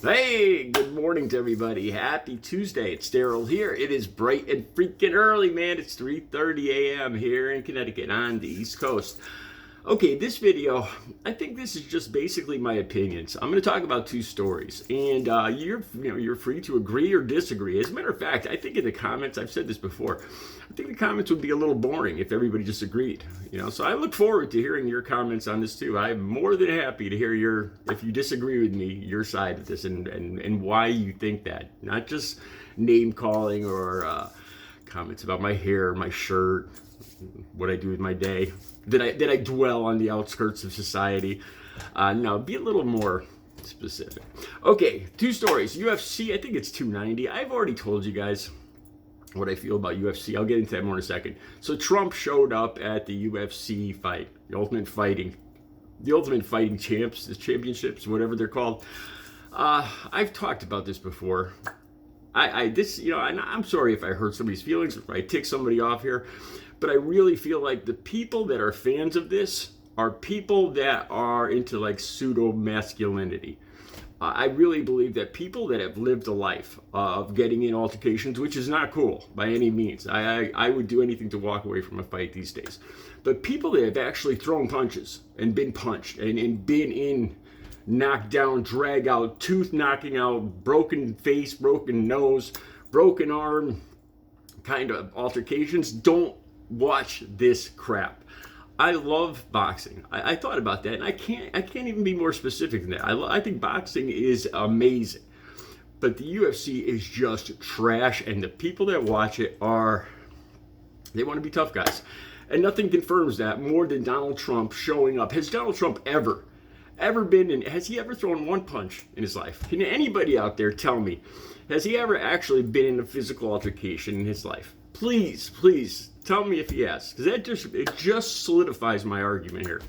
Hey, good morning to everybody. Happy Tuesday. It's Daryl here. It is bright and freaking early, man. It's 3:30 a.m. here in Connecticut on the East Coast. Okay, this video, I think this is just basically my opinions. I'm going to talk about two stories, and you're free to agree or disagree. As a matter of fact, I think in the comments, I've said this before, I think the comments would be a little boring if everybody just agreed. So I look forward to hearing your comments on this too. I'm more than happy to hear if you disagree with me, your side of this and why you think that. Not just name calling or comments about my hair, my shirt, what I do with my day. Did I dwell on the outskirts of society? No, be a little more specific. Okay, two stories. UFC, I think it's 290. I've already told you guys what I feel about UFC. I'll get into that more in a second. So Trump showed up at the UFC fight, the Ultimate Fighting Champs, the championships, whatever they're called. I've talked about this before. I'm sorry if I hurt somebody's feelings, if I tick somebody off here, but I really feel like the people that are fans of this are people that are into like pseudo masculinity. I really believe that people that have lived a life of getting in altercations, which is not cool by any means. I would do anything to walk away from a fight these days. But people that have actually thrown punches and been punched and been in knocked down, drag out, tooth knocking out, broken face, broken nose, broken arm kind of altercations, don't watch this crap. I love boxing. I thought about that, and I can't even be more specific than that. I think boxing is amazing, but the UFC is just trash, and the people that watch it they want to be tough guys, and nothing confirms that more than Donald Trump showing up. Has Donald Trump ever been in? Has he ever thrown one punch in his life? Can anybody out there tell me? Has he ever actually been in a physical altercation in his life? Please tell me if he has, because it just solidifies my argument here.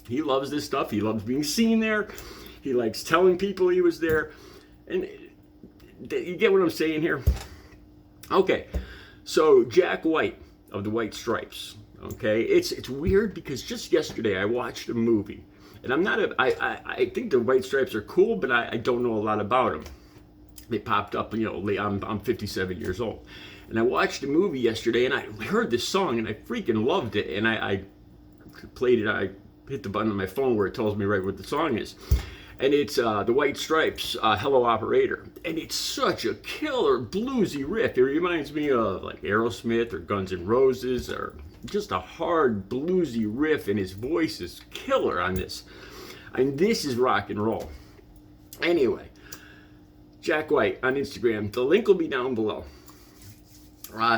He loves this stuff. He loves being seen there. He likes telling people he was there, and you get what I'm saying here. Okay, so Jack White of the White Stripes. Okay, it's weird because just yesterday I watched a movie, and I think the White Stripes are cool, but I don't know a lot about them. They popped up, I'm 57 years old. And I watched a movie yesterday, and I heard this song, and I freaking loved it. And I played it. I hit the button on my phone where it tells me right what the song is. And it's the White Stripes, Hello Operator. And it's such a killer bluesy riff. It reminds me of like Aerosmith or Guns N' Roses, or just a hard bluesy riff. And his voice is killer on this. And this is rock and roll. Anyway, Jack White on Instagram. The link will be down below.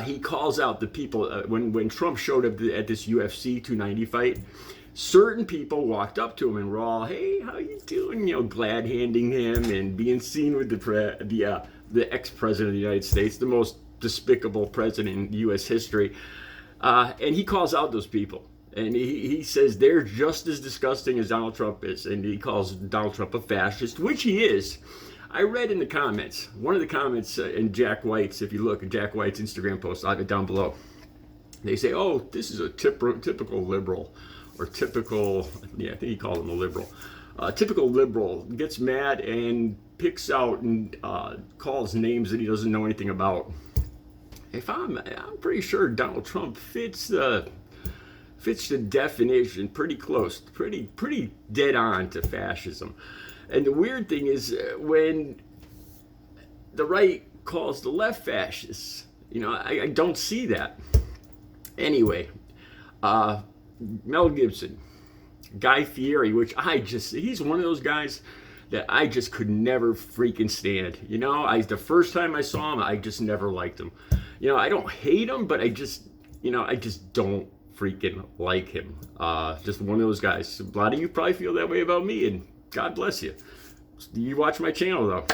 He calls out the people when Trump showed up at this UFC 290 fight. Certain people walked up to him and were all, "Hey, how you doing?" Glad handing him and being seen with the ex-president of the United States, the most despicable president in U.S. history. And he calls out those people, and he says they're just as disgusting as Donald Trump is, and he calls Donald Trump a fascist, which he is. I read in the comments, one of the comments in Jack White's, if you look at Jack White's Instagram post, I'll have it down below. They say, "Oh, this is a typical liberal," or typical, I think he called him a liberal. Typical liberal gets mad and picks out and calls names that he doesn't know anything about. I'm pretty sure Donald Trump fits the definition pretty close, pretty dead on to fascism. And the weird thing is when the right calls the left fascists, I don't see that. Anyway, Mel Gibson, Guy Fieri, which he's one of those guys that I just could never freaking stand. The first time I saw him, I just never liked him. I don't hate him, but I just don't freaking like him. Just one of those guys. A lot of you probably feel that way about me, and God bless you. You watch my channel, though.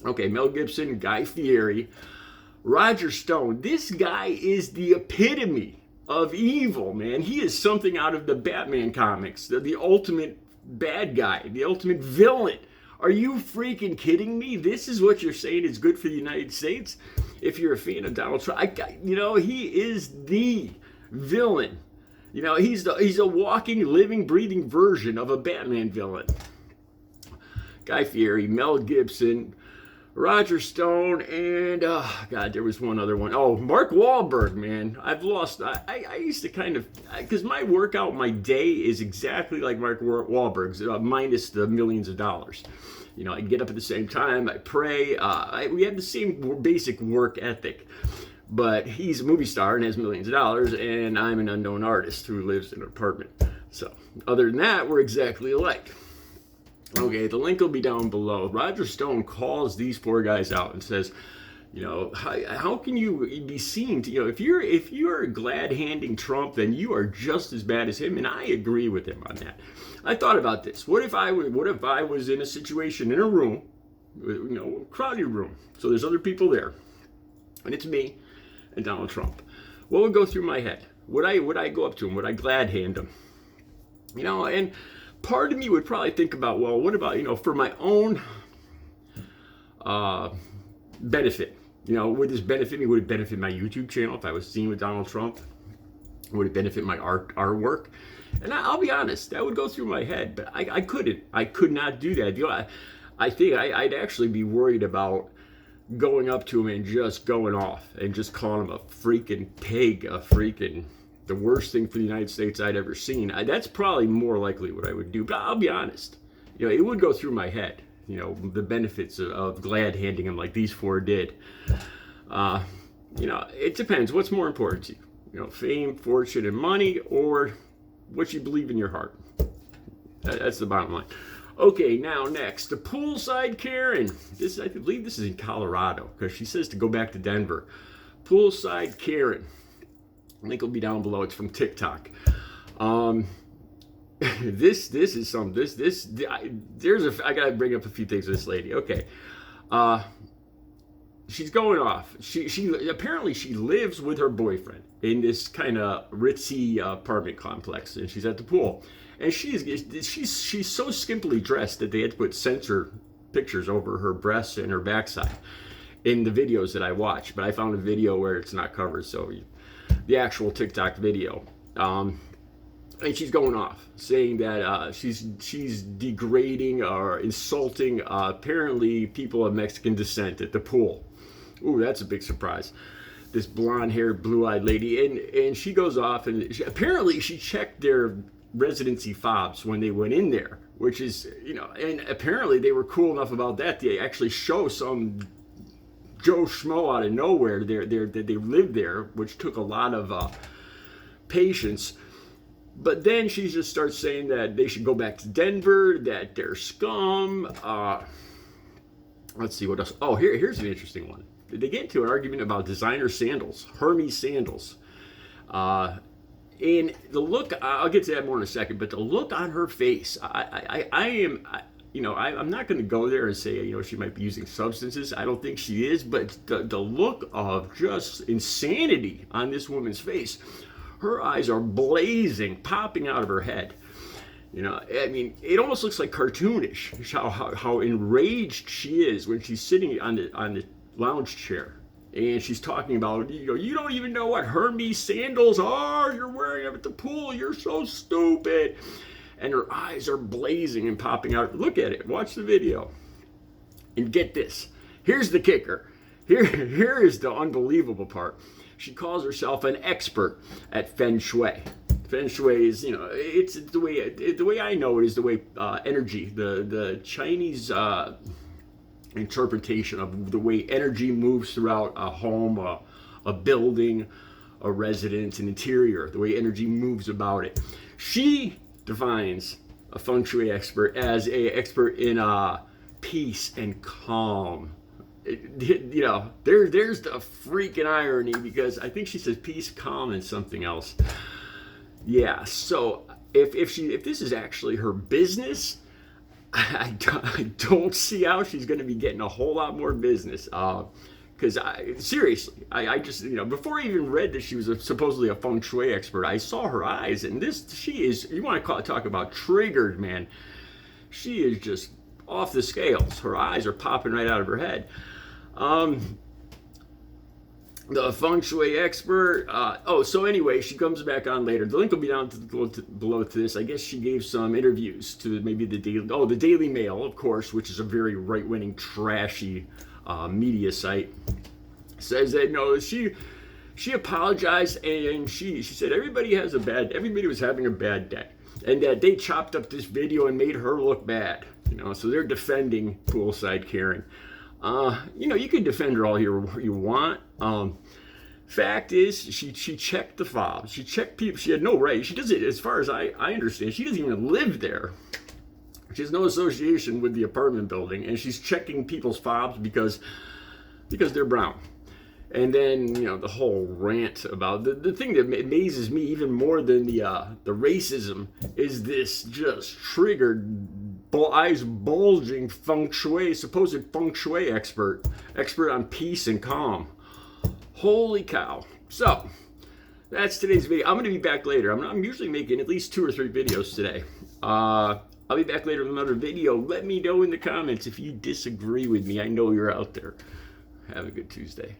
Okay, Mel Gibson, Guy Fieri, Roger Stone. This guy is the epitome of evil, man. He is something out of the Batman comics. The ultimate bad guy, the ultimate villain. Are you freaking kidding me? This is what you're saying is good for the United States? If you're a fan of Donald Trump, he is the villain. He's a walking, living, breathing version of a Batman villain. Guy Fieri, Mel Gibson, Roger Stone, and God, there was one other one. Oh, Mark Wahlberg, man. I've lost. I used to kind of, because my workout, my day is exactly like Mark Wahlberg's, minus the millions of dollars. You know, I get up at the same time, I pray. We have the same basic work ethic. But he's a movie star and has millions of dollars, and I'm an unknown artist who lives in an apartment. So, other than that, we're exactly alike. Okay, the link will be down below. Roger Stone calls these four guys out and says, you know, how can you be seen to, you know, if you're glad handing Trump, then you are just as bad as him, and I agree with him on that. I thought about this. What if I was in a situation in a room, you know, a crowded room, so there's other people there, and it's me and Donald Trump? What would go through my head? Would I go up to him? Would I glad hand him? You know, and part of me would probably think about, well, what about, you know, for my own benefit? You know, would this benefit me? Would it benefit my YouTube channel if I was seen with Donald Trump? Would it benefit my artwork? And I'll be honest, that would go through my head, but I couldn't. I could not do that. You know, I think I'd actually be worried about going up to him and just going off and just calling him a freaking pig, the worst thing for the United States I'd ever seen. That's probably more likely what I would do. But I'll be honest, you know, it would go through my head, you know, the benefits of glad handing him like these four did. You know, it depends. What's more important to you? You know, fame, fortune, and money, or what you believe in your heart? That's the bottom line. Okay, now next, the Poolside Karen. I believe this is in Colorado, because she says to go back to Denver. Poolside Karen. Link will be down below. It's from TikTok. This is some. I gotta bring up a few things with this lady. Okay, she's going off. She apparently she lives with her boyfriend in this kind of ritzy apartment complex, and she's at the pool. And she's so skimpily dressed that they had to put censor pictures over her breasts and her backside in the videos that I watch. But I found a video where it's not covered, so the actual TikTok video. And she's going off, saying that she's degrading or insulting apparently people of Mexican descent at the pool. Ooh, that's a big surprise. This blonde-haired, blue-eyed lady, and she goes off, and apparently she checked their residency fobs when they went in there, which is, you know, and apparently they were cool enough about that. They actually show some Joe Schmo out of nowhere that they lived there, which took a lot of patience. But then she just starts saying that they should go back to Denver, that they're scum. Let's see what else. Oh, here's an interesting one. They get into an argument about designer sandals, Hermes sandals. And the look, I'll get to that more in a second, but the look on her face, I'm not going to go there and say, you know, she might be using substances. I don't think she is, but the look of just insanity on this woman's face, her eyes are blazing, popping out of her head. You know, I mean, it almost looks like cartoonish how enraged she is when she's sitting on the lounge chair. And she's talking about, you know, you don't even know what Hermes sandals are. You're wearing them at the pool. You're so stupid. And her eyes are blazing and popping out. Look at it. Watch the video. And get this. Here's the kicker. Here is the unbelievable part. She calls herself an expert at Feng Shui. Feng Shui is, you know, it's the way I know it is the way energy, the Chinese interpretation of the way energy moves throughout a home, a building, a residence, an interior, the way energy moves about it. She defines a feng shui expert as an expert in peace and calm. You know, there's the freaking irony, because I think she says peace, calm, and something else. Yeah, so if this is actually her business, I don't see how she's going to be getting a whole lot more business. Because seriously, I just, you know, before I even read that she was supposedly a feng shui expert, I saw her eyes, and she is, you want to talk about triggered, man. She is just off the scales. Her eyes are popping right out of her head. the feng shui expert. So anyway, she comes back on later. The link will be down below to this. I guess she gave some interviews to maybe the Daily Mail, of course, which is a very right-wing, trashy media site. Says that no, she apologized, and she said everybody was having a bad day, and that they chopped up this video and made her look bad. So they're defending Poolside Karen. You can defend her all you want. Fact is, she checked the fobs. She checked people. She had no right. She doesn't, as far as I understand, she doesn't even live there. She has no association with the apartment building, and she's checking people's fobs because they're brown. And then, the whole rant about the thing that amazes me even more than the racism is this just triggered, eyes bulging supposed feng shui expert on peace and calm. Holy cow. So, that's today's video. I'm going to be back later. I'm usually making at least 2 or 3 videos today. I'll be back later with another video. Let me know in the comments if you disagree with me. I know you're out there. Have a good Tuesday.